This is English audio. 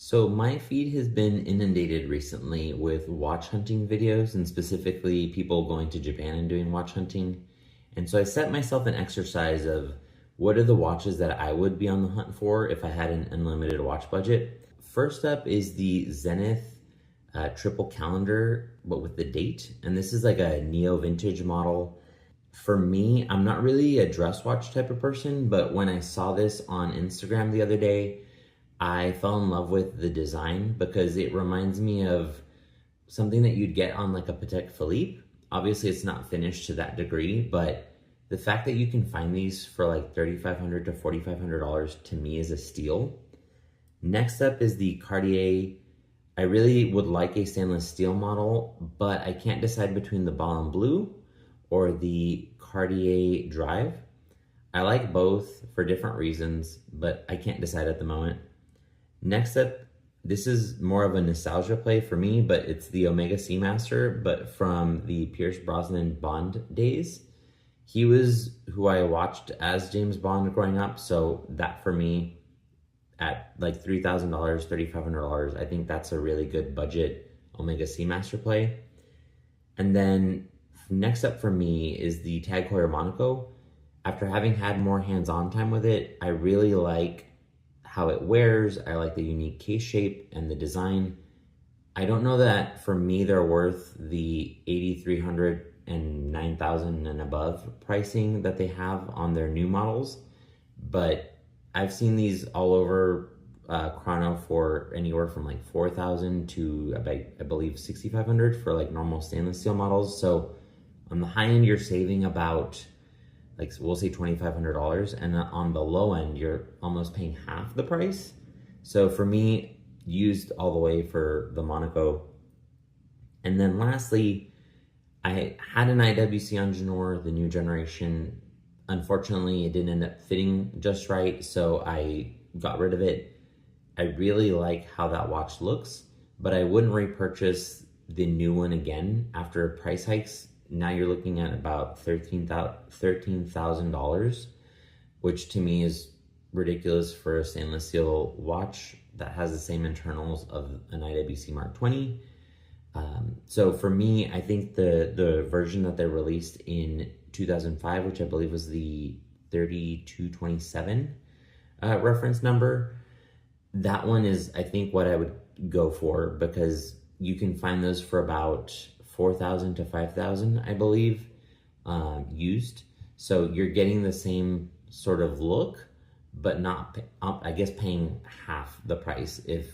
So my feed has been inundated recently with watch hunting videos and specifically people going to Japan and doing watch hunting. And so I set myself an exercise of what are the watches that I would be on the hunt for if I had an unlimited watch budget. First up is the Zenith triple calendar, but with the date. And this is like a neo vintage model. For me, I'm not really a dress watch type of person, but when I saw this on Instagram the other day, I fell in love with the design because it reminds me of something that you'd get on like a Patek Philippe. Obviously, it's not finished to that degree, but the fact that you can find these for like $3,500 to $4,500 to me is a steal. Next up is the Cartier. I really would like a stainless steel model, but I can't decide between the Ballon Bleu or the Cartier Drive. I like both for different reasons, but I can't decide at the moment. Next up, this is more of a nostalgia play for me, but it's the Omega Seamaster, but from the Pierce Brosnan Bond days. He was who I watched as James Bond growing up, so that for me, at like $3,000, $3,500, I think that's a really good budget Omega Seamaster play. And then next up for me is the Tag Heuer Monaco. After having had more hands-on time with it, I really like how it wears. I like the unique case shape and the design. I don't know that for me they're worth the $8,300 and $9,000 and above pricing that they have on their new models, but I've seen these all over Chrono for anywhere from like $4,000 to I believe $6,500 for like normal stainless steel models. So on the high end, you're saving about, like, we'll say $2,500, and on the low end, you're almost paying half the price. So for me, used all the way for the Monaco. And then lastly, I had an IWC Engineer, the new generation. Unfortunately, it didn't end up fitting just right, so I got rid of it. I really like how that watch looks, but I wouldn't repurchase the new one again after price hikes. Now you're looking at about $13,000, which to me is ridiculous for a stainless steel watch that has the same internals of an IWC Mark 20. So for me, I think the version that they released in 2005, which I believe was the 3227 reference number, that one is, I think, what I would go for, because you can find those for about $4,000 to $5,000, I believe, used. So you're getting the same sort of look, but not, I guess, paying half the price if